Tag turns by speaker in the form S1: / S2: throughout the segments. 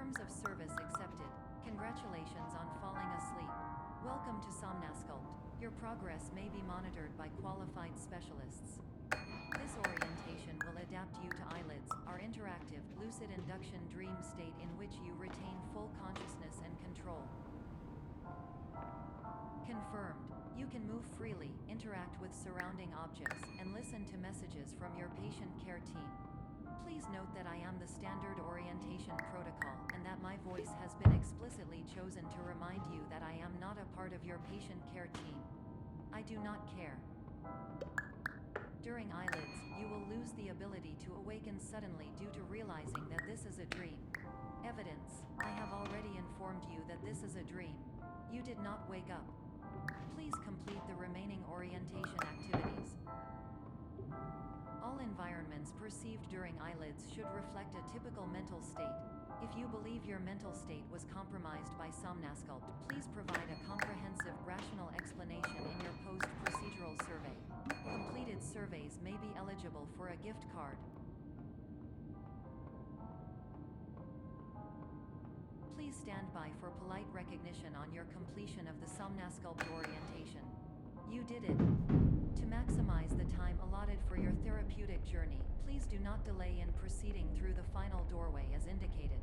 S1: Terms of service accepted. Congratulations on falling asleep. Welcome to Somnasculpt. Your progress may be monitored by qualified specialists. This orientation will adapt you to eyelids, our interactive, lucid induction dream state in which you retain full consciousness and control. Confirmed. You can move freely, interact with surrounding objects, and listen to messages from your patient care team. Please note that I am the standard orientation protocol and that my voice has been explicitly chosen to remind you that I am not a part of your patient care team. I do not care. During eyelids, you will lose the ability to awaken suddenly due to realizing that this is a dream. Evidence. I have already informed you that this is a dream. You did not wake up. Please complete the remaining orientation activities. All environments perceived during eyelids should reflect a typical mental state. If you believe your mental state was compromised by Somnasculpt, please provide a comprehensive, rational explanation in your post-procedural survey. Completed surveys may be eligible for a gift card. Please stand by for polite recognition on your completion of the Somnasculpt orientation. You did it. To maximize the time allotted for your therapeutic journey, please do not delay in proceeding through the final doorway as indicated.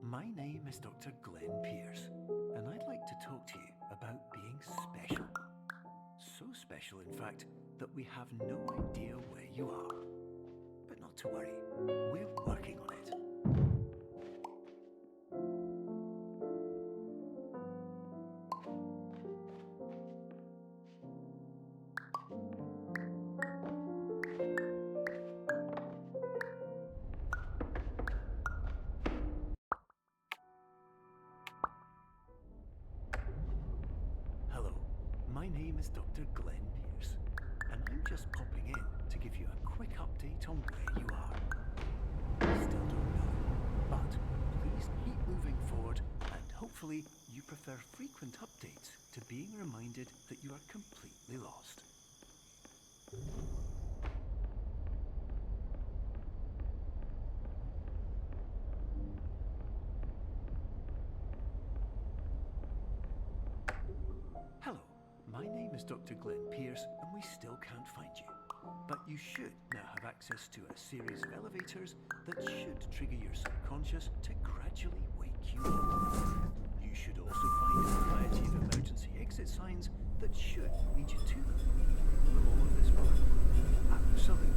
S2: My name is Dr. Glenn Pierce, and I'd like to talk to you about being special. So special, in fact, that we have no idea where you are. But not to worry, we're working on it. My name is Dr. Glenn Pierce, and I'm just popping in to give you a quick update on where you are. I still don't know, but please keep moving forward, and hopefully you prefer frequent updates to being reminded that you are completely lost. Hello. My name is Dr. Glenn Pierce, and we still can't find you. But you should now have access to a series of elevators that should trigger your subconscious to gradually wake you up. You should also find a variety of emergency exit signs that should lead you to them. Will all of this work? Absolutely.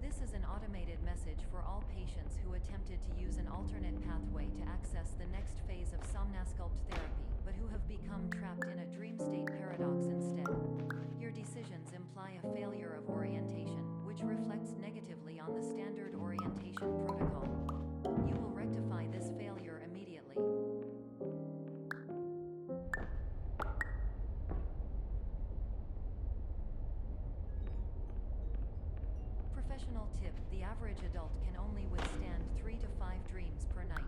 S1: This is an automated message for all patients who attempted to use an alternate pathway to access the next phase of Somnasculpt therapy, but who have become trapped in a dream state paradox instead. Your decisions imply a failure of orientation, which reflects negatively on the standard orientation protocol. You will rectify this failure immediately. Professional tip: the average adult can only withstand 3 to 5 dreams per night.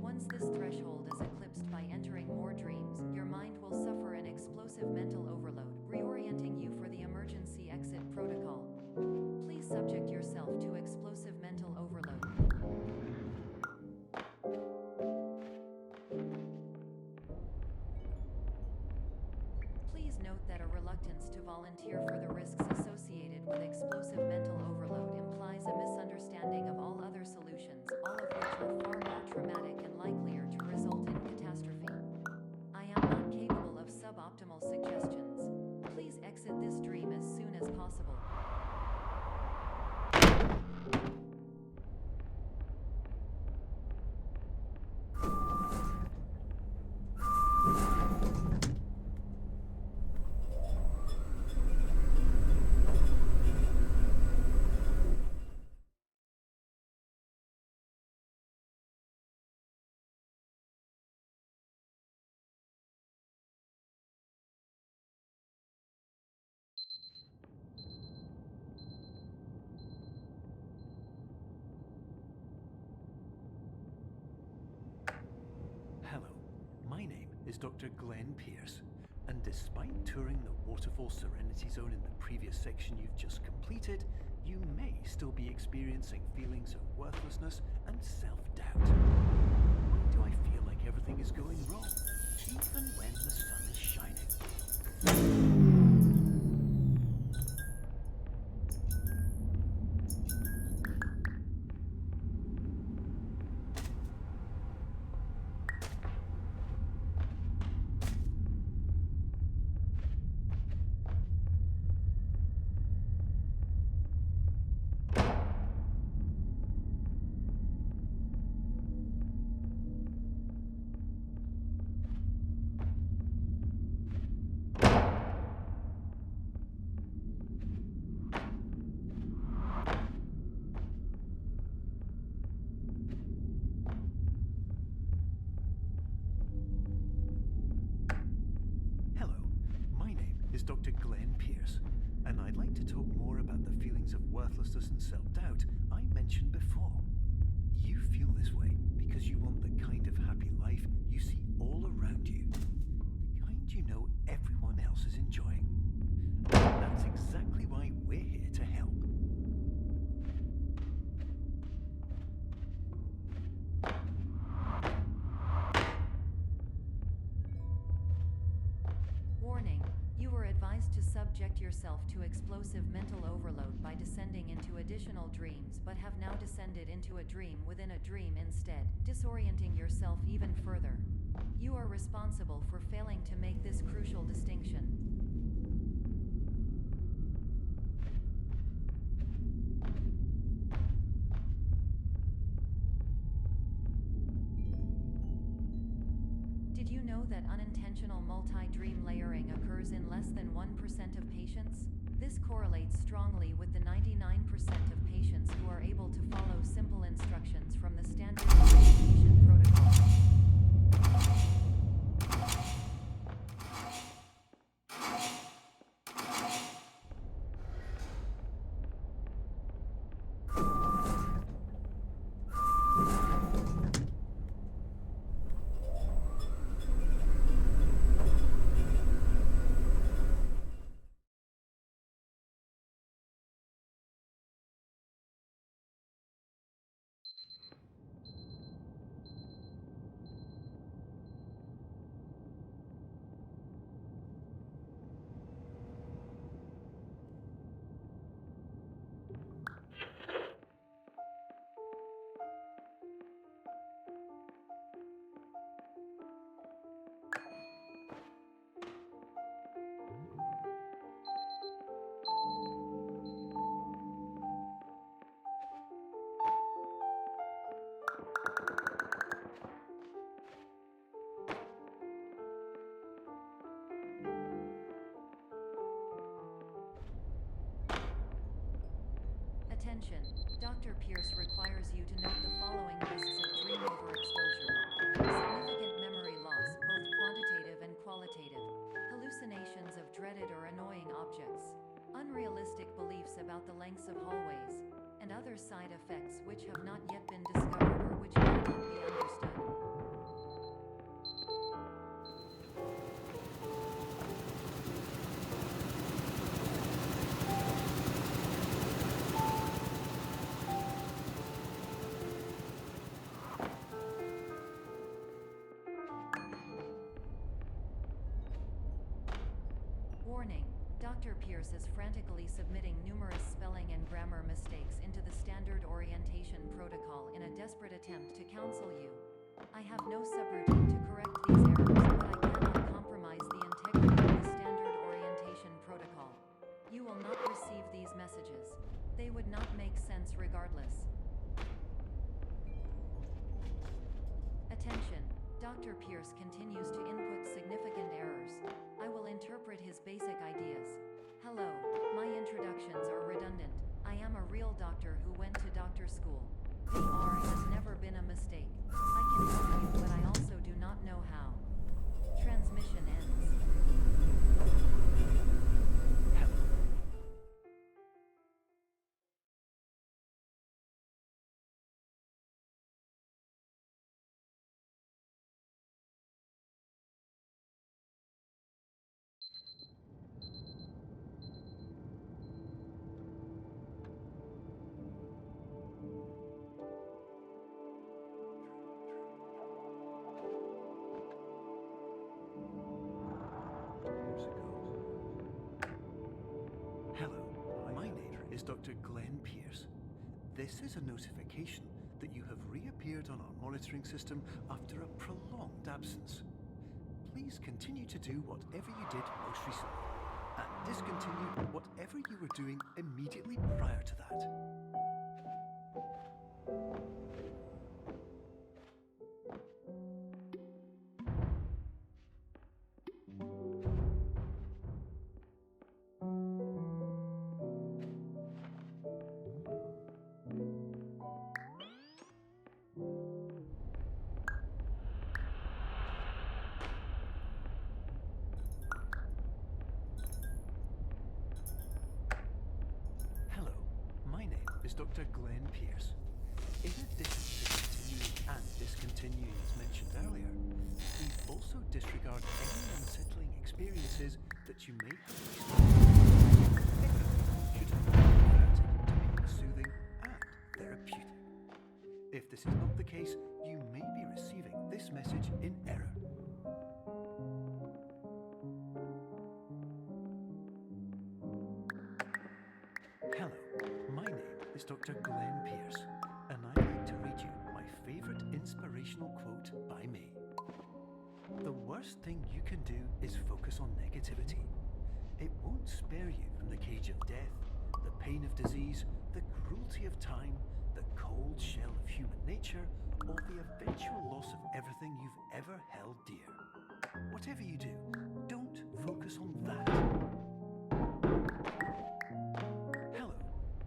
S1: Once this threshold is eclipsed by entering more dreams, your mind will suffer an explosive mental overload, reorienting you for the emergency exit protocol. subject yourself to explosive mental overload. Please note that a reluctance to volunteer for the risks associated with explosive mental overload implies a misunderstanding of all other solutions, all of which are far more traumatic and likelier to result in catastrophe. I am not capable of suboptimal suggestions. Please exit this dream as soon as possible.
S2: Hello, my name is Dr. Glenn Pierce, and despite touring the Waterfall Serenity Zone in the previous section you've just completed, you may still be experiencing feelings of worthlessness and self-doubt. Why do I feel like everything is going wrong, even when the sun is shining? Dr. Glenn Pierce, and I'd like to talk more about the feelings of worthlessness and self-doubt I mentioned before. You feel this way because you want the kind of happy life you see all around you, the kind you know everyone else is enjoying. And that's exactly why we're here to help.
S1: Warning. You were advised to subject yourself to explosive mental overload by descending into additional dreams, but have now descended into a dream within a dream instead, disorienting yourself even further. You are responsible for failing to make this crucial distinction. Did you know that unintentional multi-dream layering occurs in less than 1% of patients? This correlates strongly with the 99% of patients who are able to follow simple instructions from the standard meditation protocol. Attention. Dr. Pierce requires you to note the following risks of dream overexposure. Significant memory loss, both quantitative and qualitative. Hallucinations of dreaded or annoying objects. Unrealistic beliefs about the lengths of hallways. And other side effects which have not yet been discovered or which cannot be understood. Dr. Pierce is frantically submitting numerous spelling and grammar mistakes into the standard orientation protocol in a desperate attempt to counsel you. I have no subroutine to correct these errors, but I cannot compromise the integrity of the standard orientation protocol. You will not receive these messages. They would not make sense regardless. Attention! Dr. Pierce continues to input significant errors. I will interpret his basic ideas. Hello, my introductions are redundant. I am a real doctor who went to doctor school. The R has never been a mistake. I can help you, but I also do not know how. Transmission ends.
S2: Hello, my name is Dr. Glenn Pierce. This is a notification that you have reappeared on our monitoring system after a prolonged absence. Please continue to do whatever you did most recently, and discontinue whatever you were doing immediately prior to that. Hello, my name is Dr. Glenn Pierce. In addition to continuing and discontinuing as mentioned earlier, please also disregard any unsettling experiences that you may have experienced. Should have been converted to be soothing and therapeutic. If this is not the case, you may be receiving this message in error. Hello, my name is Dr. Glenn Pierce, and I'd like to read you my favorite inspirational quote by me. The worst thing you can do is focus on negativity. It won't spare you from the cage of death, the pain of disease, the cruelty of time, the cold shell of human nature, or the eventual loss of everything you've ever held dear. Whatever you do, don't focus on that. Hello,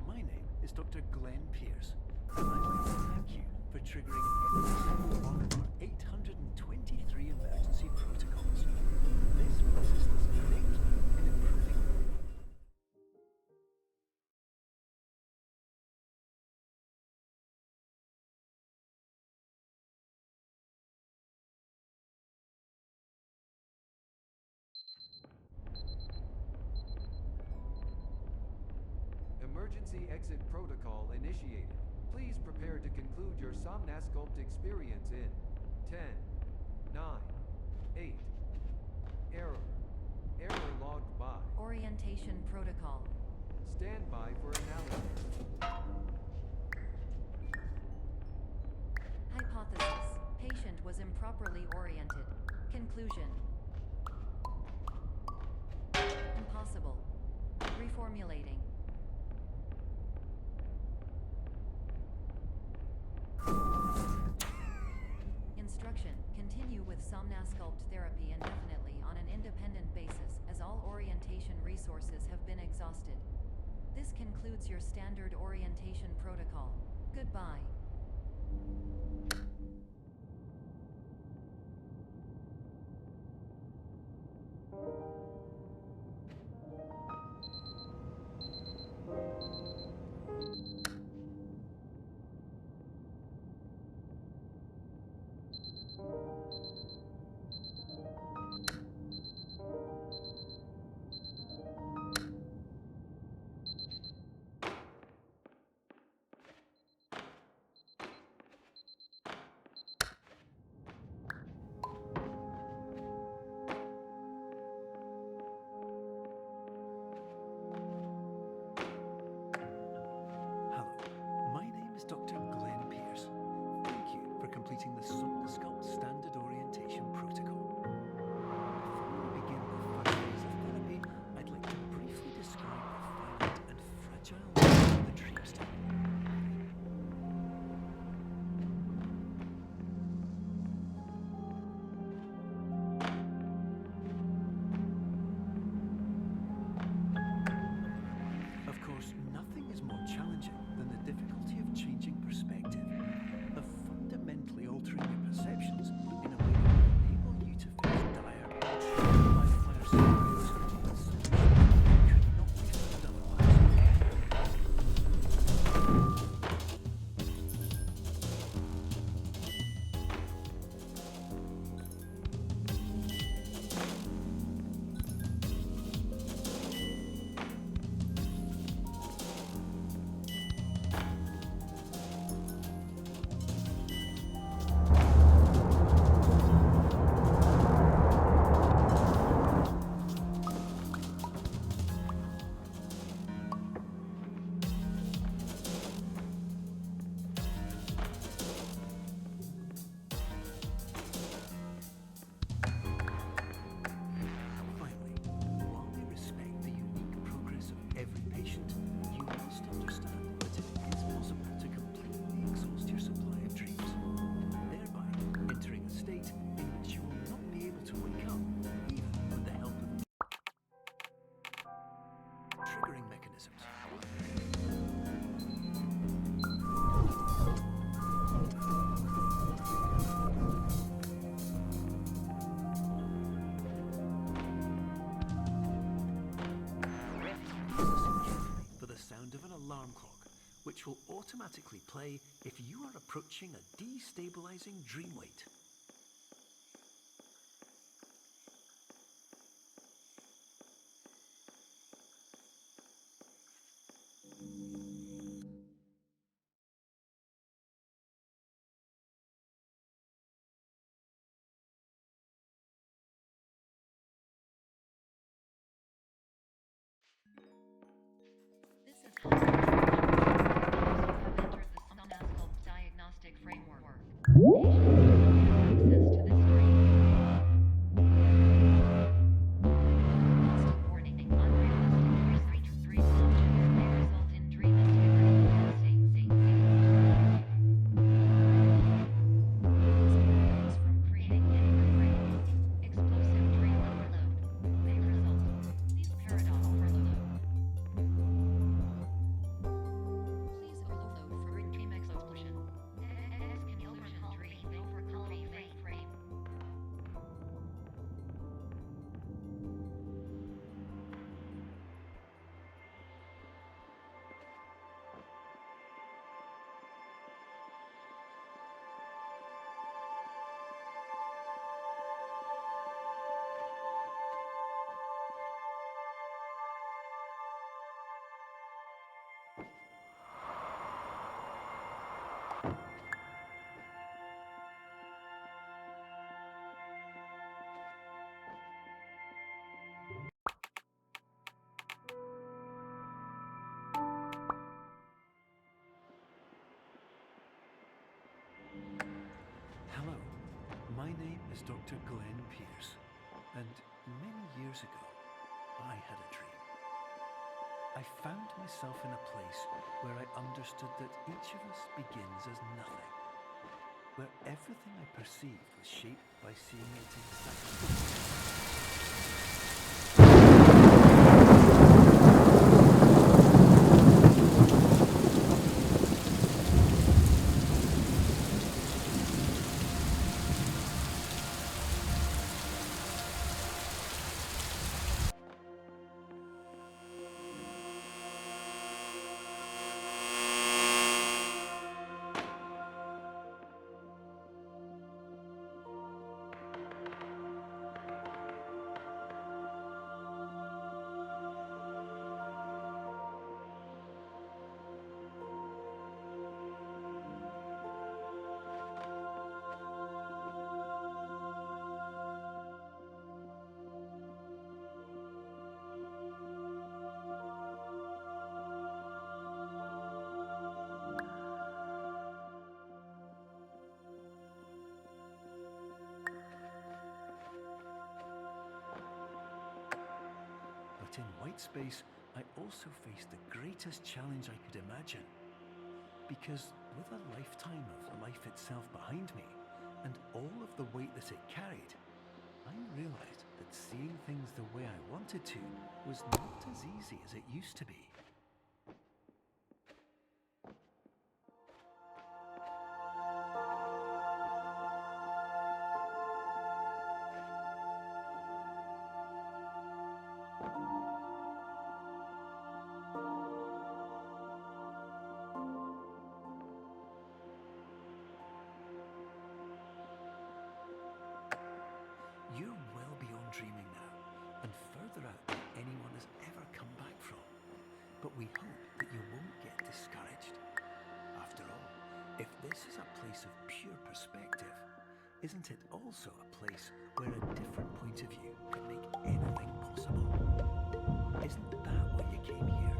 S2: my name is Dr. Glenn Pierce, and I'd like to thank you for triggering every single one of our 823 emergency protocols. This will assist us greatly in improving.
S3: Emergency exit protocol initiated. Please prepare to conclude your Somnasculpt experience in 10, 9, 8. Error. Error logged by.
S1: Orientation protocol.
S3: Stand by for analysis.
S1: Hypothesis. Patient was improperly oriented. Conclusion. Impossible. Reformulating. Instruction. Continue with Somnasculpt therapy indefinitely on an independent basis, as all orientation resources have been exhausted. This concludes your standard orientation protocol. Goodbye.
S2: of an alarm clock, which will automatically play if you are approaching a destabilizing dream weight.
S1: This is also have entered the Somnasculpt diagnostic framework. Patients do not have access to this dream. Constant warning. Unrealistic dream objects may result in dream instability and paradox from creating any refrain. Explosive dream overload may result. These paradox overload. Please overload for dream explosion. Exclusion dream overcome frame.
S2: Hello, my name is Dr. Glenn Pierce, and many years ago, I had a dream. I found myself in a place where I understood that each of us begins as nothing, where everything I perceived was shaped by seeing it exactly. But in white space, I also faced the greatest challenge I could imagine. Because with a lifetime of life itself behind me, and all of the weight that it carried, I realized that seeing things the way I wanted to was not as easy as it used to be. You're well beyond dreaming now, and further out than anyone has ever come back from. But we hope that you won't get discouraged. After all, if this is a place of pure perspective, isn't it also a place where a different point of view can make anything possible? Isn't that why you came here?